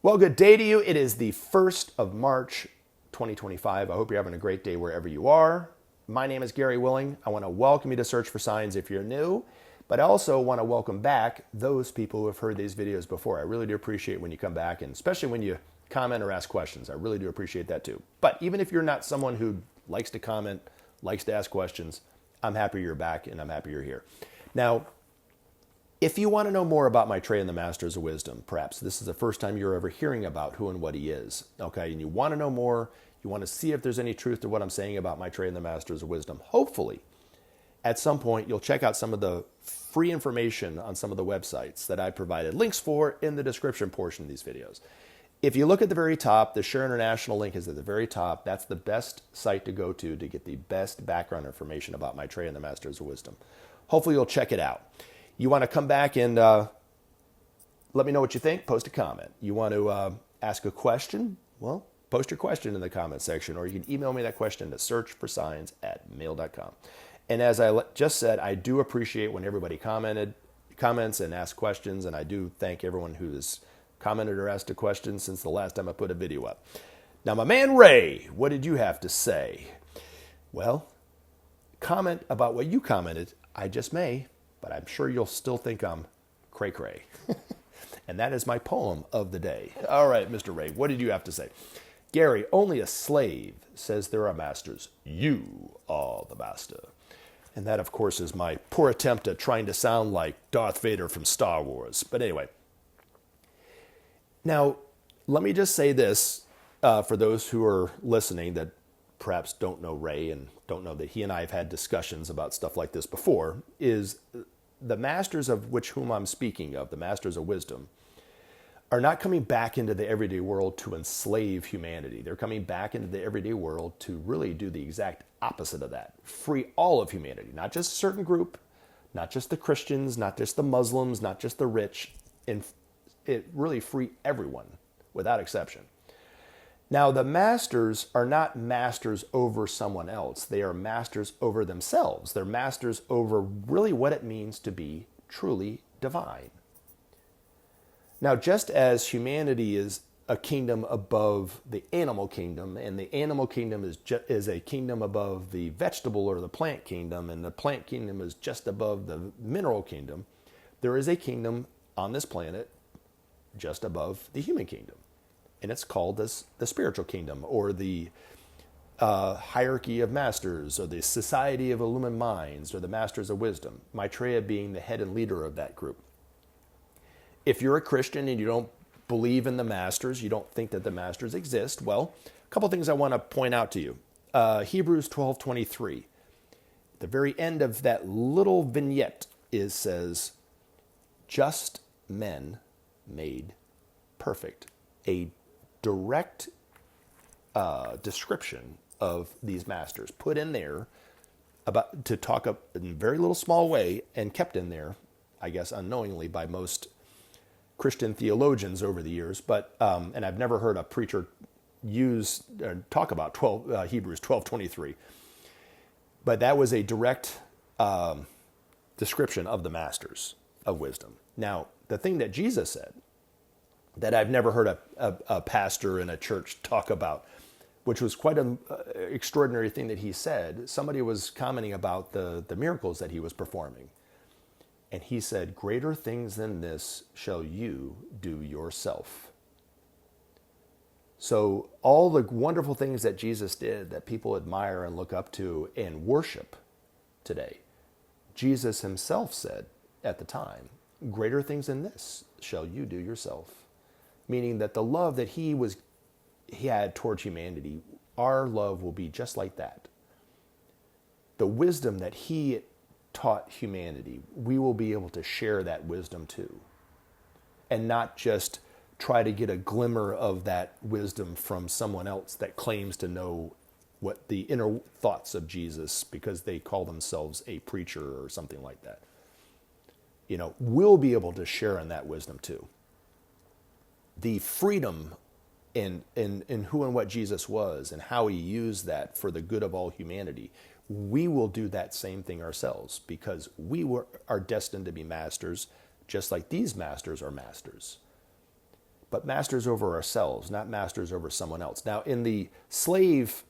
Well, good day to you. It is the 1st of March, 2025. I hope you're having a great day wherever you are. My name is Gary Willing. I want to welcome you to Search for Signs if you're new, but I also want to welcome back those people who have heard these videos before. I really do appreciate when you come back, and especially when you comment or ask questions. I really do appreciate that too. But even if you're not someone who likes to comment, likes to ask questions, I'm happy you're back and I'm happy you're here. Now, if you want to know more about Maitreya and the Masters of Wisdom, perhaps this is the first time you're ever hearing about who and what he is, okay? And you want to know more, you want to see if there's any truth to what I'm saying about Maitreya and the Masters of Wisdom. Hopefully, at some point, you'll check out some of the free information on some of the websites that I provided links for in the description portion of these videos. If you look at the very top, the Share International link is at the very top. That's the best site to go to get the best background information about Maitreya and the Masters of Wisdom. Hopefully, you'll check it out. You want to come back and let me know what you think, post a comment. You want to ask a question? Well, post your question in the comment section, or you can email me that question to searchforsigns@mail.com. And as I just said, I do appreciate when everybody comments and asks questions, and I do thank everyone who has commented or asked a question since the last time I put a video up. Now, my man Ray, what did you have to say? Well, comment about what you commented. I just may. But I'm sure you'll still think I'm cray-cray. And that is my poem of the day. All right, Mr. Ray, what did you have to say? Gary, only a slave says there are masters. You are the master. And that, of course, is my poor attempt at trying to sound like Darth Vader from Star Wars. But anyway. Now, let me just say this for those who are listening that perhaps don't know Ray and don't know that he and I have had discussions about stuff like this before, is the masters of whom I'm speaking of, the masters of wisdom, are not coming back into the everyday world to enslave humanity. They're coming back into the everyday world to really do the exact opposite of that. Free all of humanity, not just a certain group, not just the Christians, not just the Muslims, not just the rich, and it really free everyone without exception. Now, the masters are not masters over someone else. They are masters over themselves. They're masters over really what it means to be truly divine. Now, just as humanity is a kingdom above the animal kingdom, and the animal kingdom is a kingdom above the vegetable or the plant kingdom, and the plant kingdom is just above the mineral kingdom, there is a kingdom on this planet just above the human kingdom. And it's called the spiritual kingdom, or the hierarchy of masters, or the society of illumined minds, or the masters of wisdom, Maitreya being the head and leader of that group. If you're a Christian and you don't believe in the masters, you don't think that the masters exist, well, a couple things I want to point out to you. Hebrews 12:23, the very end of that little vignette says, just men made perfect. A direct description of these masters put in there about to talk up in a very little small way and kept in there, I guess, unknowingly by most Christian theologians over the years. But and I've never heard a preacher use or talk about Hebrews 12:23. But that was a direct description of the masters of wisdom. Now, the thing that Jesus said, that I've never heard a pastor in a church talk about, which was quite an extraordinary thing that he said. Somebody was commenting about the miracles that he was performing. And he said, greater things than this shall you do yourself. So all the wonderful things that Jesus did that people admire and look up to and worship today, Jesus himself said at the time, greater things than this shall you do yourself. Meaning that the love that he had towards humanity, our love will be just like that. The wisdom that he taught humanity, we will be able to share that wisdom too. And not just try to get a glimmer of that wisdom from someone else that claims to know what the inner thoughts of Jesus because they call themselves a preacher or something like that. We'll be able to share in that wisdom too. The freedom in who and what Jesus was and how he used that for the good of all humanity, we will do that same thing ourselves because are destined to be masters just like these masters are masters. but masters over ourselves, not masters over someone else. Now, in the slave,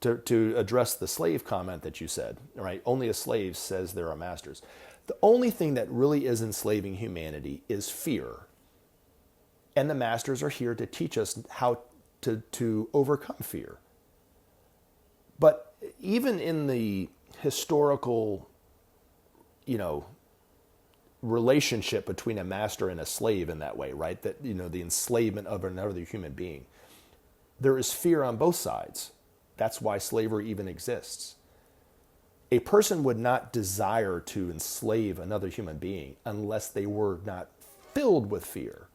to address the slave comment that you said, right? Only a slave says there are masters. The only thing that really is enslaving humanity is fear. And the masters are here to teach us how to overcome fear. But even in the historical, relationship between a master and a slave in that way, right? That, the enslavement of another human being. There is fear on both sides. That's why slavery even exists. A person would not desire to enslave another human being unless they were not filled with fear.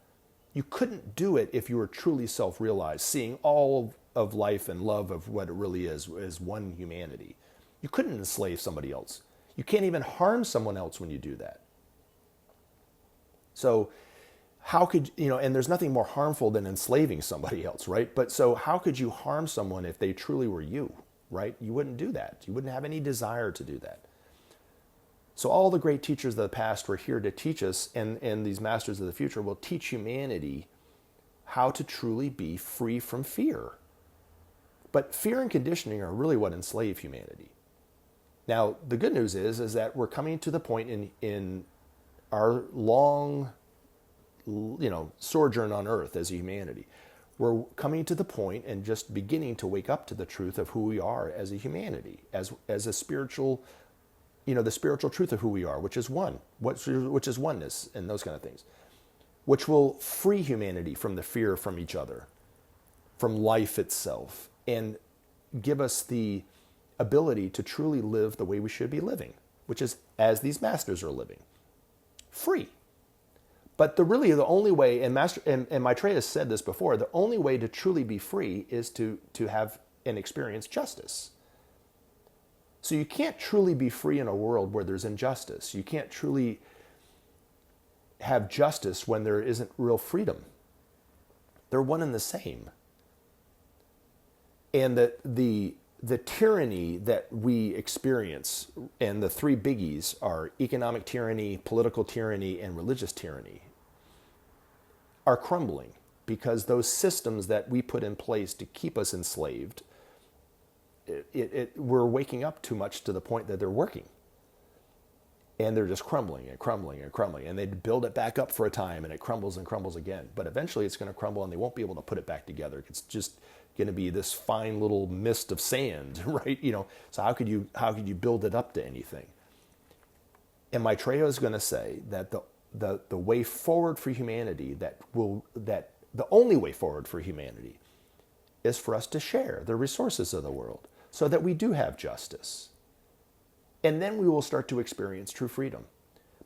You couldn't do it if you were truly self-realized, seeing all of life and love of what it really is one humanity. You couldn't enslave somebody else. You can't even harm someone else when you do that. So how could, and there's nothing more harmful than enslaving somebody else, right? But so how could you harm someone if they truly were you, right? You wouldn't do that. You wouldn't have any desire to do that. So all the great teachers of the past were here to teach us, and these masters of the future will teach humanity how to truly be free from fear. But fear and conditioning are really what enslave humanity. Now, the good news is that we're coming to the point in our long, sojourn on earth as humanity. We're coming to the point and just beginning to wake up to the truth of who we are as a humanity, as a spiritual, the spiritual truth of who we are, which is one, which is oneness and those kind of things, which will free humanity from the fear from each other, from life itself, and give us the ability to truly live the way we should be living, which is as these masters are living, free. But the only way, and Maitreya has said this before, the only way to truly be free is to have and experience justice. So you can't truly be free in a world where there's injustice. You can't truly have justice when there isn't real freedom. They're one and the same. And the tyranny that we experience, and the three biggies are economic tyranny, political tyranny, and religious tyranny, are crumbling because those systems that we put in place to keep us enslaved, we're waking up too much to the point that they're working. And they're just crumbling and crumbling and crumbling. And they build it back up for a time, and it crumbles and crumbles again. But eventually it's going to crumble, and they won't be able to put it back together. It's just going to be this fine little mist of sand, right? So how could you build it up to anything? And Maitreya is going to say that the way forward for humanity, that the only way forward for humanity is for us to share the resources of the world so that we do have justice. And then we will start to experience true freedom.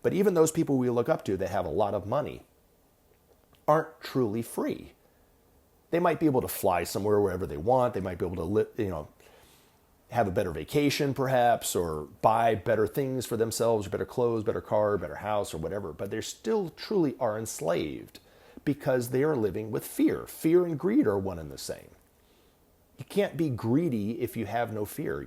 But even those people we look up to that have a lot of money aren't truly free. They might be able to fly somewhere wherever they want. They might be able to live, have a better vacation perhaps, or buy better things for themselves, better clothes, better car, better house, or whatever. But they still truly are enslaved because they are living with fear. Fear and greed are one and the same. You can't be greedy if you have no fear.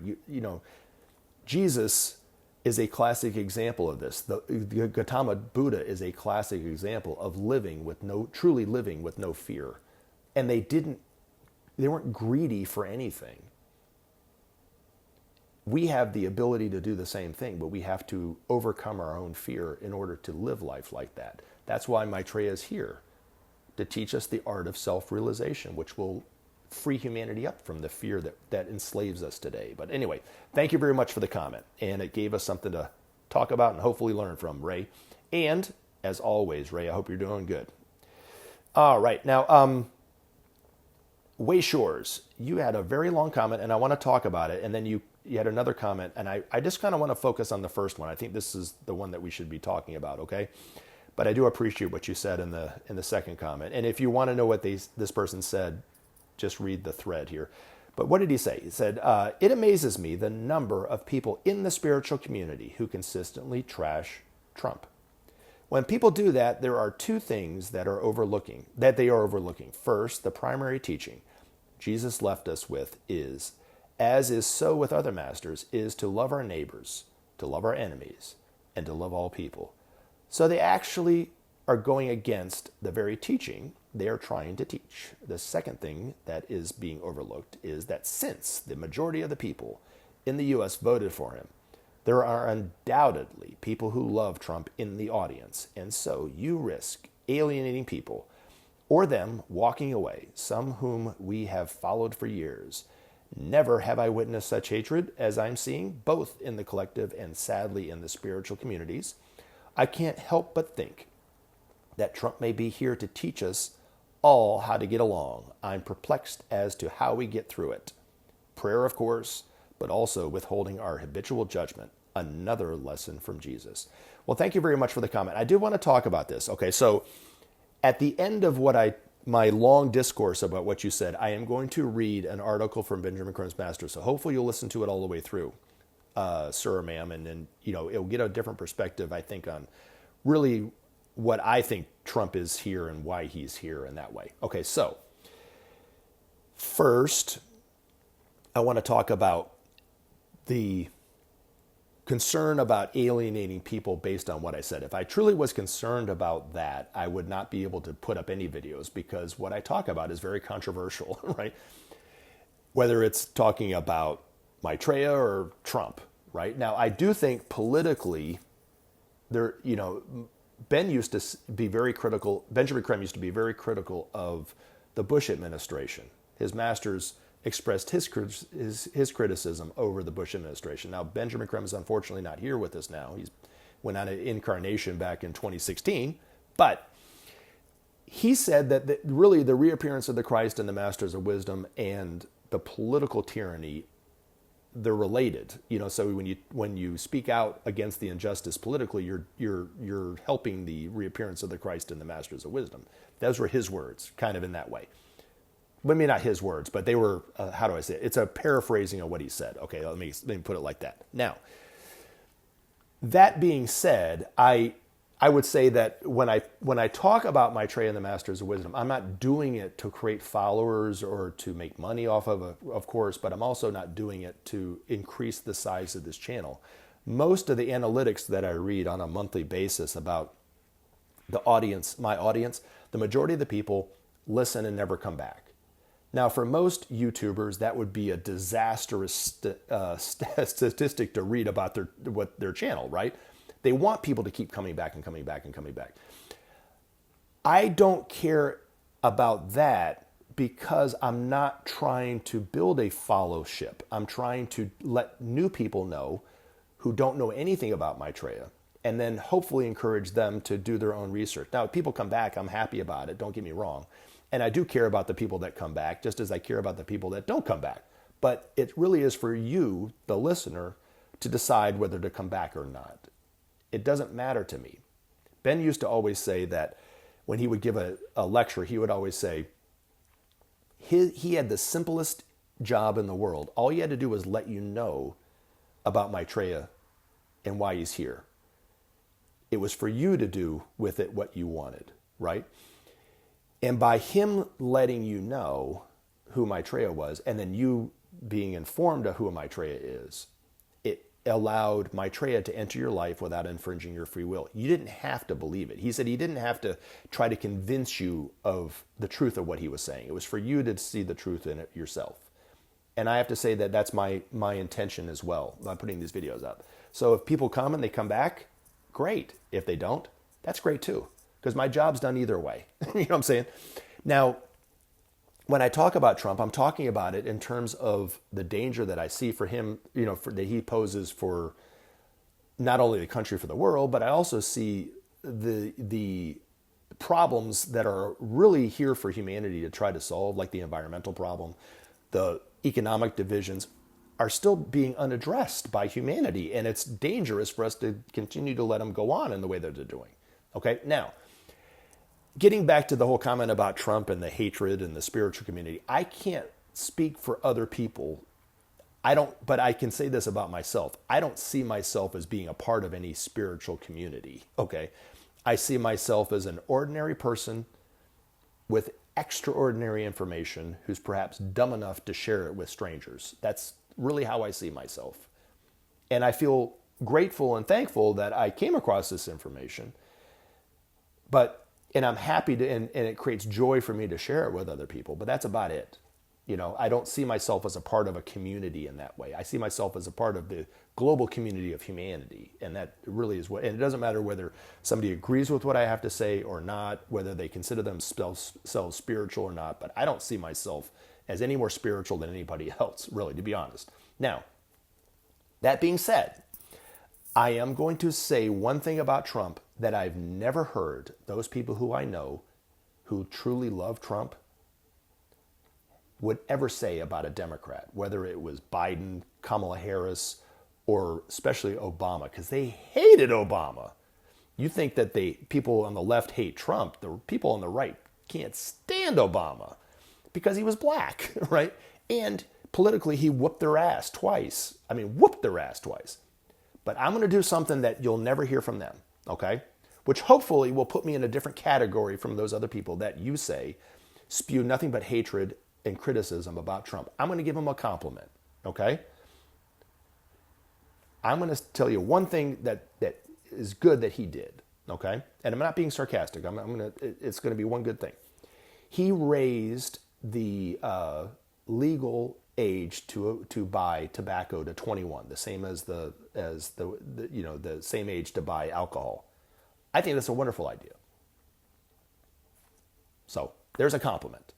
Jesus is a classic example of this. The Gautama Buddha is a classic example of truly living with no fear. And they weren't greedy for anything. We have the ability to do the same thing, but we have to overcome our own fear in order to live life like that. That's why Maitreya is here, to teach us the art of self-realization, which will free humanity up from the fear that enslaves us today. But anyway, thank you very much for the comment. And it gave us something to talk about and hopefully learn from, Ray. And as always, Ray, I hope you're doing good. All right. Now, Way Shores, you had a very long comment, and I want to talk about it. And then you had another comment, and I just kind of want to focus on the first one. I think this is the one that we should be talking about, okay? But I do appreciate what you said in the second comment. And if you want to know what this person said, just read the thread here. But what did he say? He said, it amazes me the number of people in the spiritual community who consistently trash Trump. When people do that, there are two things that they are overlooking. First, the primary teaching Jesus left us with is, as is so with other masters, is to love our neighbors, to love our enemies, and to love all people. So they actually are going against the very teaching they are trying to teach. The second thing that is being overlooked is that since the majority of the people in the U.S. voted for him, there are undoubtedly people who love Trump in the audience. And so you risk alienating people or them walking away, some whom we have followed for years. Never have I witnessed such hatred as I'm seeing, both in the collective and sadly in the spiritual communities. I can't help but think that Trump may be here to teach us all how to get along. I'm perplexed as to how we get through it. Prayer, of course, but also withholding our habitual judgment. Another lesson from Jesus. Well, thank you very much for the comment. I do want to talk about this. Okay, so at the end of my long discourse about what you said, I am going to read an article from Benjamin Creme's master. So hopefully you'll listen to it all the way through, sir or ma'am, and then it'll get a different perspective, I think, on really what I think Trump is here and why he's here in that way. Okay, so first, I want to talk about the concern about alienating people based on what I said. If I truly was concerned about that, I would not be able to put up any videos because what I talk about is very controversial, right? Whether it's talking about Maitreya or Trump, right? Now, I do think politically, Benjamin used to be very critical of the Bush administration. His masters expressed his criticism over the Bush administration. Now, Benjamin Creme is unfortunately not here with us now. He went on an incarnation back in 2016, but he said that really the reappearance of the Christ and the Masters of Wisdom and the political tyranny, they're related. So when you speak out against the injustice politically, you're helping the reappearance of the Christ and the Masters of Wisdom. Those were his words, kind of in that way. Well, maybe not his words, but they were, how do I say it? It's a paraphrasing of what he said. Okay, let me put it like that. Now, that being said, I would say that when I talk about Maitreya and the Masters of Wisdom, I'm not doing it to create followers or to make money off of course, but I'm also not doing it to increase the size of this channel. Most of the analytics that I read on a monthly basis about the audience, my audience, the majority of the people listen and never come back. Now, for most YouTubers, that would be a disastrous statistic to read about their channel, right? They want people to keep coming back and coming back and coming back. I don't care about that because I'm not trying to build a followship. I'm trying to let new people know who don't know anything about Maitreya and then hopefully encourage them to do their own research. Now, if people come back, I'm happy about it. Don't get me wrong. And I do care about the people that come back, just as I care about the people that don't come back. But it really is for you, the listener, to decide whether to come back or not. It doesn't matter to me. Ben used to always say that when he would give a lecture, he would always say he had the simplest job in the world. All he had to do was let you know about Maitreya and why he's here. It was for you to do with it what you wanted, right? And by him letting you know who Maitreya was, and then you being informed of who Maitreya is, it allowed Maitreya to enter your life without infringing your free will. You didn't have to believe it. He said he didn't have to try to convince you of the truth of what he was saying. It was for you to see the truth in it yourself. And I have to say that that's my intention as well by putting these videos up. So if people come and they come back, great. If they don't, that's great too. Because my job's done either way. You know what I'm saying? Now, when I talk about Trump, I'm talking about it in terms of the danger that I see for him, that he poses for not only the country, for the world, but I also see the problems that are really here for humanity to try to solve, like the environmental problem, the economic divisions are still being unaddressed by humanity. And it's dangerous for us to continue to let them go on in the way that they're doing. Okay, now, getting back to the whole comment about Trump and the hatred and the spiritual community, I can't speak for other people. But I can say this about myself. I don't see myself as being a part of any spiritual community, okay? I see myself as an ordinary person with extraordinary information who's perhaps dumb enough to share it with strangers. That's really how I see myself. And I feel grateful and thankful that I came across this information. But And I'm happy to, and it creates joy for me to share it with other people, but that's about it. I don't see myself as a part of a community in that way. I see myself as a part of the global community of humanity. And that really is what, and it doesn't matter whether somebody agrees with what I have to say or not, whether they consider themselves spiritual or not, but I don't see myself as any more spiritual than anybody else, really, to be honest. Now, that being said, I am going to say one thing about Trump that I've never heard those people who I know who truly love Trump would ever say about a Democrat, whether it was Biden, Kamala Harris, or especially Obama, because they hated Obama. You think that people on the left hate Trump, the people on the right can't stand Obama because he was black, right? And politically, he whooped their ass twice. Whooped their ass twice. But I'm going to do something that you'll never hear from them, okay? Which hopefully will put me in a different category from those other people that you say spew nothing but hatred and criticism about Trump. I'm going to give him a compliment, okay? I'm going to tell you one thing that is good that he did, okay? And I'm not being sarcastic. It's going to be one good thing. He raised the legal age to buy tobacco to 21, the same as the same age to buy alcohol. I think that's a wonderful idea. So there's a compliment.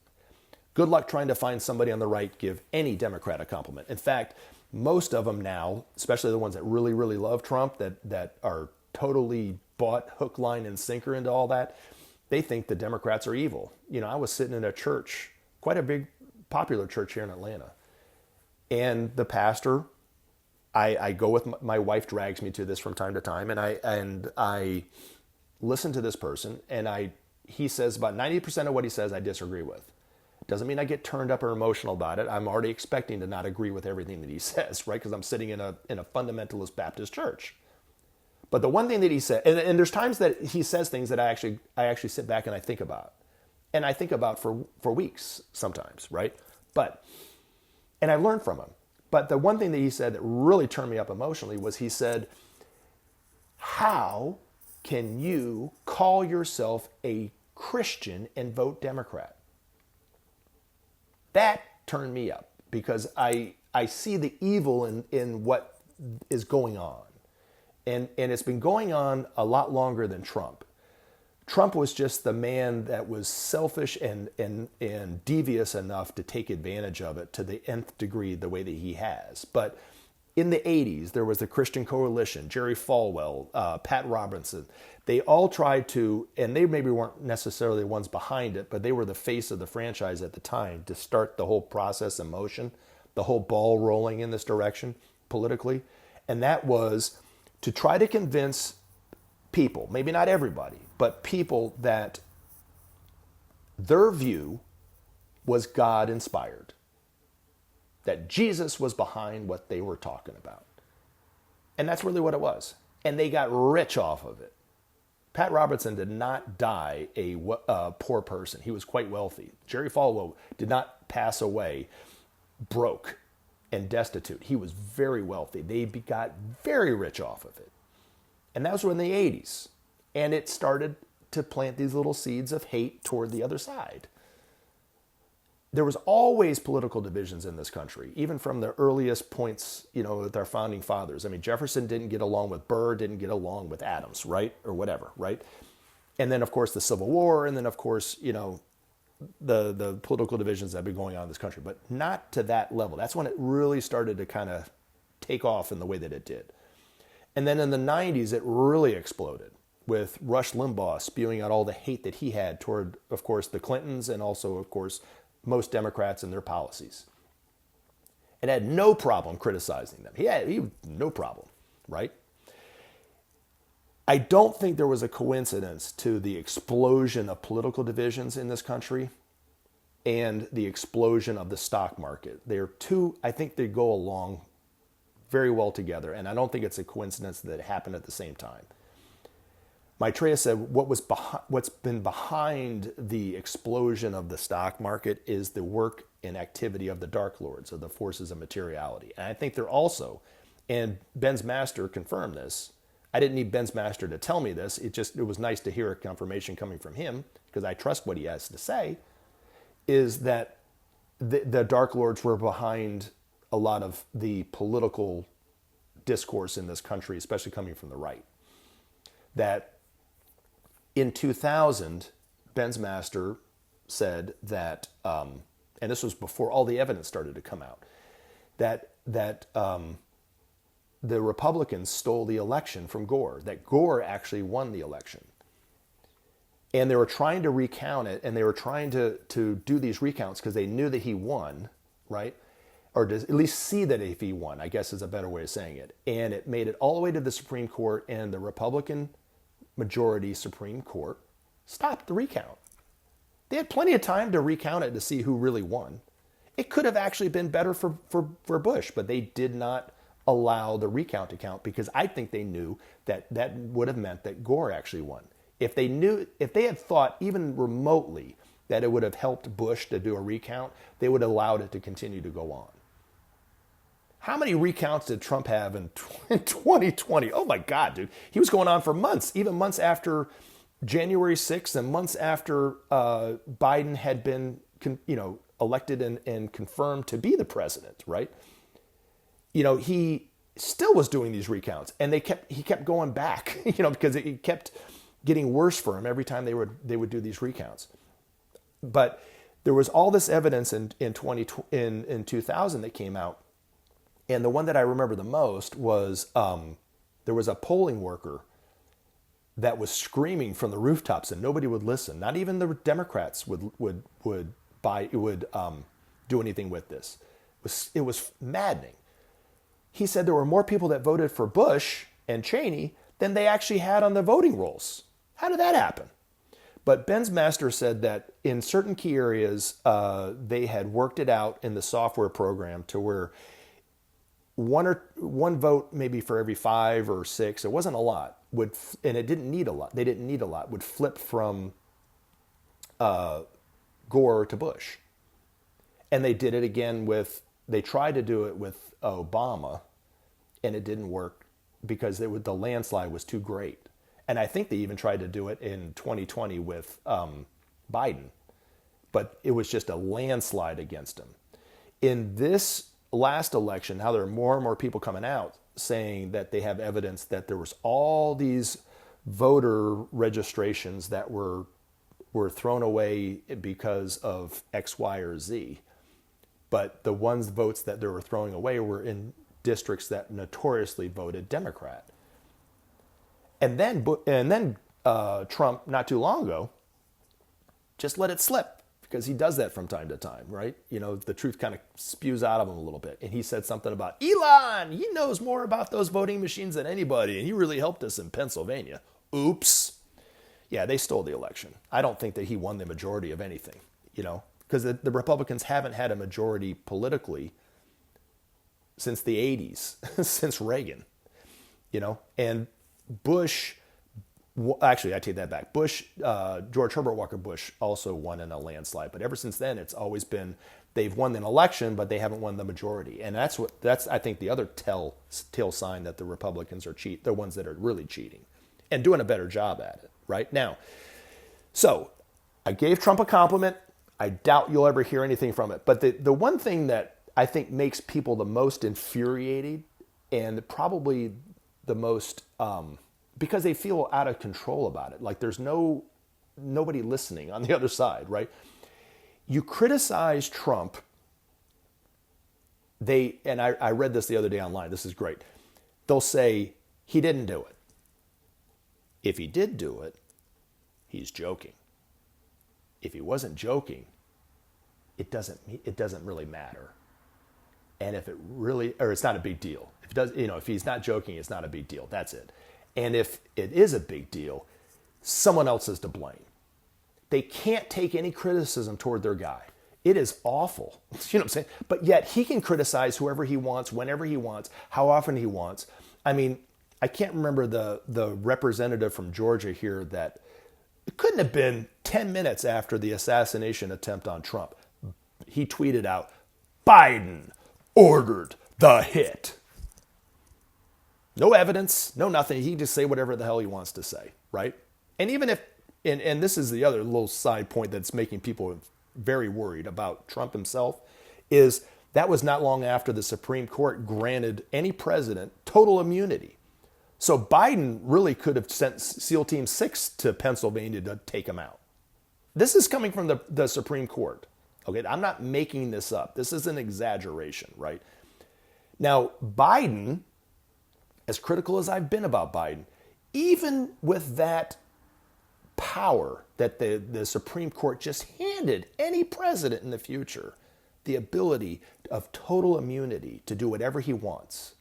Good luck trying to find somebody on the right give any Democrat a compliment. In fact, most of them now, especially the ones that really, really love Trump, that are totally bought hook, line, and sinker into all that, they think the Democrats are evil. I was sitting in a church, quite a big, popular church here in Atlanta. And the pastor, I go with, my wife drags me to this from time to time, and I listen to this person, and he says about 90% of what he says I disagree with. Doesn't mean I get turned up or emotional about it. I'm already expecting to not agree with everything that he says, right? Because I'm sitting in a fundamentalist Baptist church. But the one thing that he said, and there's times that he says things that I actually sit back and I think about. And I think about for weeks sometimes, right? And I learned from him. But the one thing that he said that really turned me up emotionally was he said, how can you call yourself a Christian and vote Democrat? That turned me up because I see the evil in what is going on. And it's been going on a lot longer than Trump. Trump was just the man that was selfish and devious enough to take advantage of it to the nth degree the way that he has. But in the 80s, there was the Christian Coalition, Jerry Falwell, Pat Robertson. They all tried to, and they maybe weren't necessarily the ones behind it, but they were the face of the franchise at the time to start the whole process in motion, the whole ball rolling in this direction politically. And that was to try to convince people, maybe not everybody, but people that their view was God-inspired, that Jesus was behind what they were talking about. And that's really what it was. And they got rich off of it. Pat Robertson did not die a poor person. He was quite wealthy. Jerry Falwell did not pass away broke and destitute. He was very wealthy. They got very rich off of it. And that was in the 80s. And it started to plant these little seeds of hate toward the other side. There was always political divisions in this country, even from the earliest points, with our founding fathers. Jefferson didn't get along with Burr, didn't get along with Adams, right? Or whatever, right? And then, of course, the Civil War, and then, of course, the political divisions that have been going on in this country, but not to that level. That's when it really started to kind of take off in the way that it did. And then in the 90s, it really exploded with Rush Limbaugh spewing out all the hate that he had toward, of course, the Clintons and also, of course, most Democrats and their policies. And had no problem criticizing them. He had no problem, right? I don't think there was a coincidence to the explosion of political divisions in this country and the explosion of the stock market. I think they go along very well together, and I don't think it's a coincidence that it happened at the same time. Maitreya said what's been behind the explosion of the stock market is the work and activity of the Dark Lords, of the forces of materiality. And I think they're also, and Ben's master confirmed this, I didn't need Ben's master to tell me this. It was nice to hear a confirmation coming from him, because I trust what he has to say, is that the Dark Lords were behind a lot of the political discourse in this country, especially coming from the right. That in 2000, Ben's master said that, and this was before all the evidence started to come out, that the Republicans stole the election from Gore, that Gore actually won the election. And they were trying to recount it, and they were trying to do these recounts because they knew that he won, right? Or to at least see that if he won, I guess is a better way of saying it. And it made it all the way to the Supreme Court, and the Republican majority Supreme Court stopped the recount. They had plenty of time to recount it to see who really won. It could have actually been better for Bush, but they did not allow the recount to count because I think they knew that that would have meant that Gore actually won. If they had thought even remotely that it would have helped Bush to do a recount, they would have allowed it to continue to go on. How many recounts did Trump have in 2020? Oh my God, dude. He was going on for months, even months after January 6th and months after Biden had been elected and confirmed to be the president, right? He still was doing these recounts, and he kept going back, because it kept getting worse for him every time they would do these recounts. But there was all this evidence in 2000 that came out, and the one that I remember the most was there was a polling worker that was screaming from the rooftops, and nobody would listen. Not even the Democrats would do anything with this. It was maddening. He said there were more people that voted for Bush and Cheney than they actually had on the voting rolls. How did that happen? But Ben's master said that in certain key areas, they had worked it out in the software program to where one vote maybe for every 5 or 6, it wasn't a lot, and it didn't need a lot. They didn't need a lot, would flip from Gore to Bush. And they did it again they tried to do it with Obama, and it didn't work because the landslide was too great. And I think they even tried to do it in 2020 with Biden, but it was just a landslide against him. In this last election, how there are more and more people coming out saying that they have evidence that there was all these voter registrations that were thrown away because of X, Y, or Z. But the votes that they were throwing away were in districts that notoriously voted Democrat. And then Trump, not too long ago, just let it slip because he does that from time to time, right? The truth kind of spews out of him a little bit. And he said something about Elon. He knows more about those voting machines than anybody, and he really helped us in Pennsylvania. Oops. Yeah, they stole the election. I don't think that he won the majority of anything, because the Republicans haven't had a majority politically since the 80s, since Reagan, and Bush, actually, I take that back. George Herbert Walker Bush also won in a landslide, but ever since then, it's always been they've won an election, but they haven't won the majority, and that's I think the other tell sign that the Republicans are the ones that are really cheating and doing a better job at it right now. So I gave Trump a compliment. I doubt you'll ever hear anything from it, but the one thing that I think makes people the most infuriated and probably the most because they feel out of control about it. Like there's nobody listening on the other side, right? You criticize Trump. And I read this the other day online. This is great. They'll say he didn't do it. If he did do it, he's joking. If he wasn't joking, it doesn't really matter. And if it's not a big deal. If he's not joking, it's not a big deal. That's it. And if it is a big deal, someone else is to blame. They can't take any criticism toward their guy. It is awful. You know what I'm saying? But yet he can criticize whoever he wants, whenever he wants, how often he wants. I mean, I can't remember the representative from Georgia here that it couldn't have been 10 minutes after the assassination attempt on Trump. He tweeted out, Biden ordered the hit. No evidence, no nothing. He can just say whatever the hell he wants to say, right? And even if, and this is the other little side point that's making people very worried about Trump himself, is that was not long after the Supreme Court granted any president total immunity. So Biden really could have sent SEAL Team 6 to Pennsylvania to take him out. This is coming from the Supreme Court. Okay, I'm not making this up. This is an exaggeration, right? Now, Biden, as critical as I've been about Biden, even with that power that the Supreme Court just handed any president in the future, the ability of total immunity to do whatever he wants,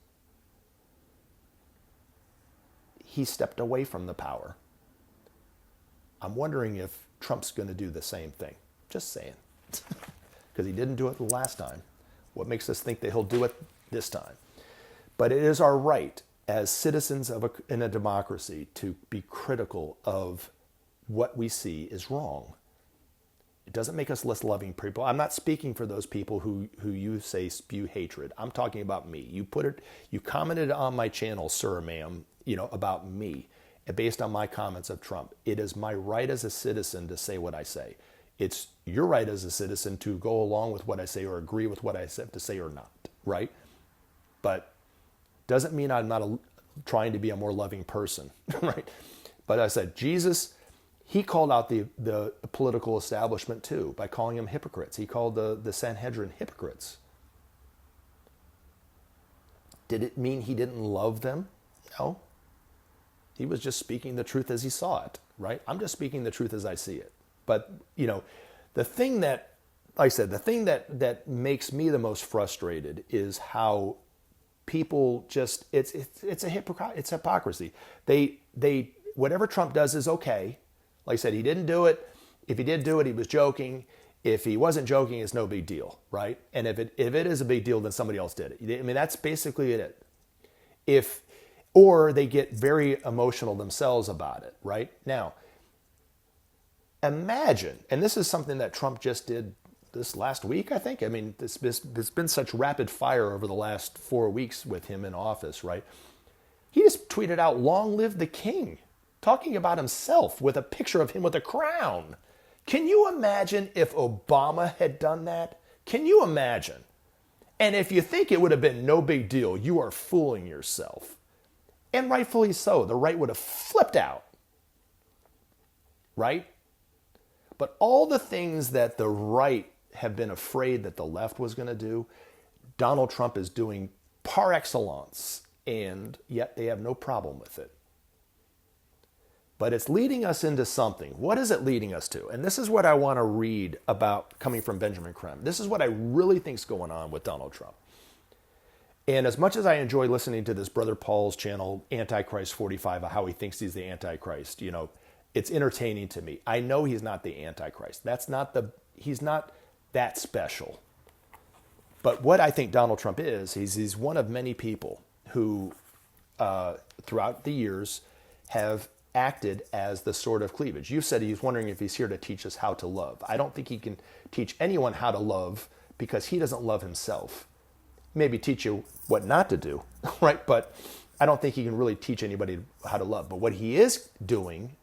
he stepped away from the power. I'm wondering if Trump's going to do the same thing. Just saying. Because he didn't do it the last time. What makes us think that he'll do it this time? But it is our right as citizens in a democracy to be critical of what we see is wrong. It doesn't make us less loving people. I'm not speaking for those people who you say spew hatred. I'm talking about me. You commented on my channel, sir or ma'am, about me, based on my comments of Trump. It is my right as a citizen to say what I say. It's your right as a citizen to go along with what I say or agree with what I have to say or not, right? But doesn't mean I'm not trying to be a more loving person, right? But I said, Jesus, he called out the political establishment too by calling them hypocrites. He called the Sanhedrin hypocrites. Did it mean he didn't love them? No. He was just speaking the truth as he saw it, right? I'm just speaking the truth as I see it. But, the thing that, like I said, the thing that makes me the most frustrated is how people just, it's hypocrisy. They whatever Trump does is okay. Like I said, he didn't do it. If he did do it, he was joking. If he wasn't joking, it's no big deal, right? And if it is a big deal, then somebody else did it. I mean, that's basically it. Or they get very emotional themselves about it, right? Now, imagine, and this is something that Trump just did this last week, I think. I mean, there's been such rapid fire over the last 4 weeks with him in office, right? He just tweeted out, "Long live the king," talking about himself with a picture of him with a crown. Can you imagine if Obama had done that? Can you imagine? And if you think it would have been no big deal, you are fooling yourself. And rightfully so. The right would have flipped out. Right? But all the things that the right have been afraid that the left was going to do, Donald Trump is doing par excellence, and yet they have no problem with it. But it's leading us into something. What is it leading us to? And this is what I want to read about coming from Benjamin Creme. This is what I really think is going on with Donald Trump. And as much as I enjoy listening to this Brother Paul's channel, Antichrist 45, how he thinks he's the Antichrist, it's entertaining to me. I know he's not the Antichrist. He's not that special. But what I think Donald Trump is, he's one of many people who, throughout the years, have acted as the sword of cleavage. You said he's wondering if he's here to teach us how to love. I don't think he can teach anyone how to love because he doesn't love himself. Maybe teach you what not to do, right? But I don't think he can really teach anybody how to love. But what he is doing,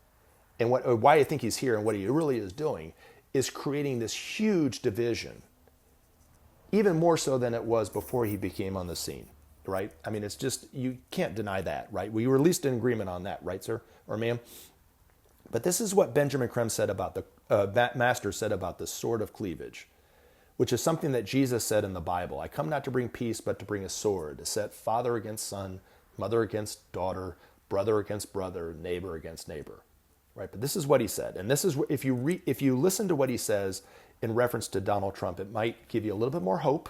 and why I think he's here and what he really is doing, is creating this huge division, even more so than it was before he became on the scene, right? I mean, it's just, you can't deny that, right? We were at least in agreement on that, right, sir or ma'am? But this is what Benjamin Creme said about that master said about the sword of cleavage, which is something that Jesus said in the Bible. I come not to bring peace, but to bring a sword, to set father against son, mother against daughter, brother against brother, neighbor against neighbor. Right? But this is what he said. And this is, if you listen to what he says in reference to Donald Trump, it might give you a little bit more hope,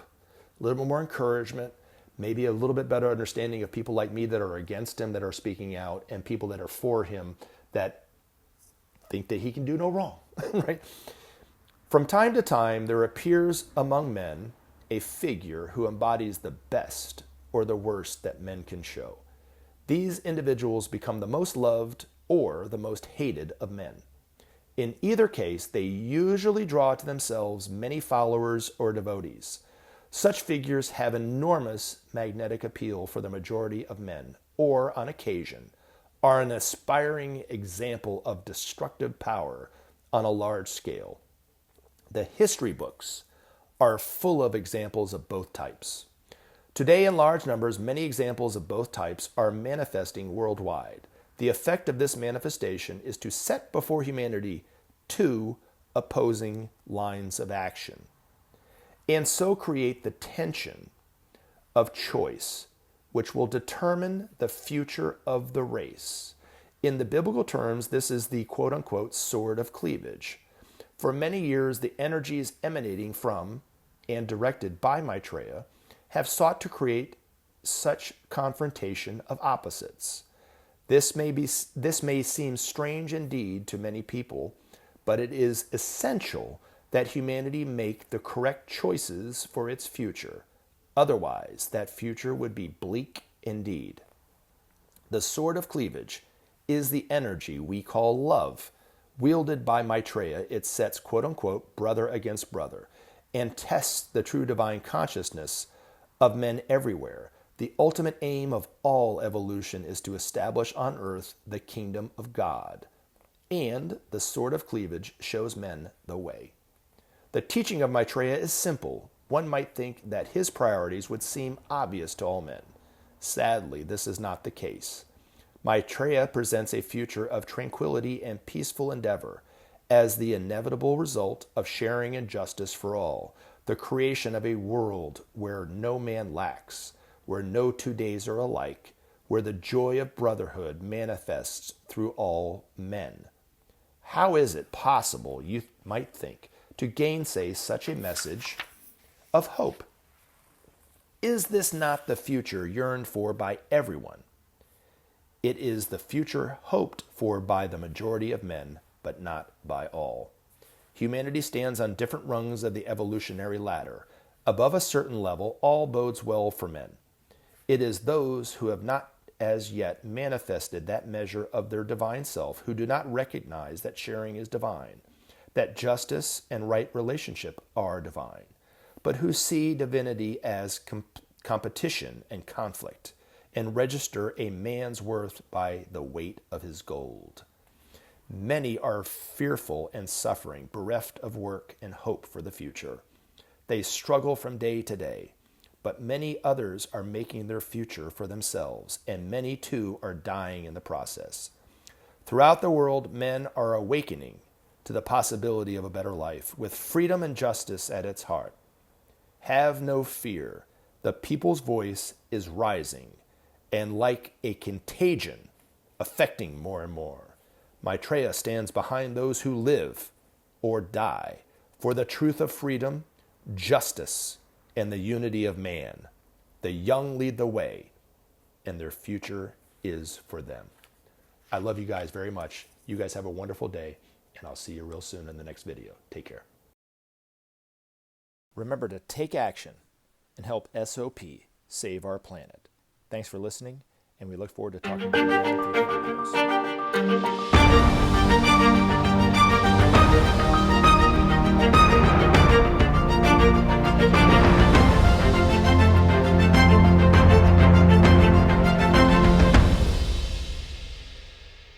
a little bit more encouragement, maybe a little bit better understanding of people like me that are against him, that are speaking out, and people that are for him that think that he can do no wrong. Right? From time to time, there appears among men a figure who embodies the best or the worst that men can show. These individuals become the most loved or the most hated of men. In either case, they usually draw to themselves many followers or devotees. Such figures have enormous magnetic appeal for the majority of men, or on occasion, are an aspiring example of destructive power on a large scale. The history books are full of examples of both types. Today, in large numbers, many examples of both types are manifesting worldwide. The effect of this manifestation is to set before humanity two opposing lines of action, and so create the tension of choice, which will determine the future of the race. In the biblical terms, this is the quote-unquote sword of cleavage. For many years, the energies emanating from and directed by Maitreya have sought to create such confrontation of opposites. This may seem strange indeed to many people, but it is essential that humanity make the correct choices for its future. Otherwise, that future would be bleak indeed. The sword of cleavage is the energy we call love. Wielded by Maitreya, it sets quote-unquote brother against brother and tests the true divine consciousness of men everywhere. The ultimate aim of all evolution is to establish on earth the kingdom of God. And the sword of cleavage shows men the way. The teaching of Maitreya is simple. One might think that his priorities would seem obvious to all men. Sadly, this is not the case. Maitreya presents a future of tranquility and peaceful endeavor as the inevitable result of sharing and justice for all, the creation of a world where no man lacks, where no 2 days are alike, where the joy of brotherhood manifests through all men. How is it possible, you might think, to gainsay such a message of hope? Is this not the future yearned for by everyone? It is the future hoped for by the majority of men, but not by all. Humanity stands on different rungs of the evolutionary ladder. Above a certain level, all bodes well for men. It is those who have not as yet manifested that measure of their divine self, who do not recognize that sharing is divine, that justice and right relationship are divine, but who see divinity as competition and conflict, and register a man's worth by the weight of his gold. Many are fearful and suffering, bereft of work and hope for the future. They struggle from day to day, but many others are making their future for themselves, and many too are dying in the process. Throughout the world, men are awakening to the possibility of a better life, with freedom and justice at its heart. Have no fear. The people's voice is rising, and like a contagion, affecting more and more. Maitreya stands behind those who live or die for the truth of freedom, justice, and the unity of man. The young lead the way, and their future is for them. I love you guys very much. You guys have a wonderful day, and I'll see you real soon in the next video. Take care. Remember to take action and help SOP save our planet. Thanks for listening, and we look forward to talking to you again in future videos.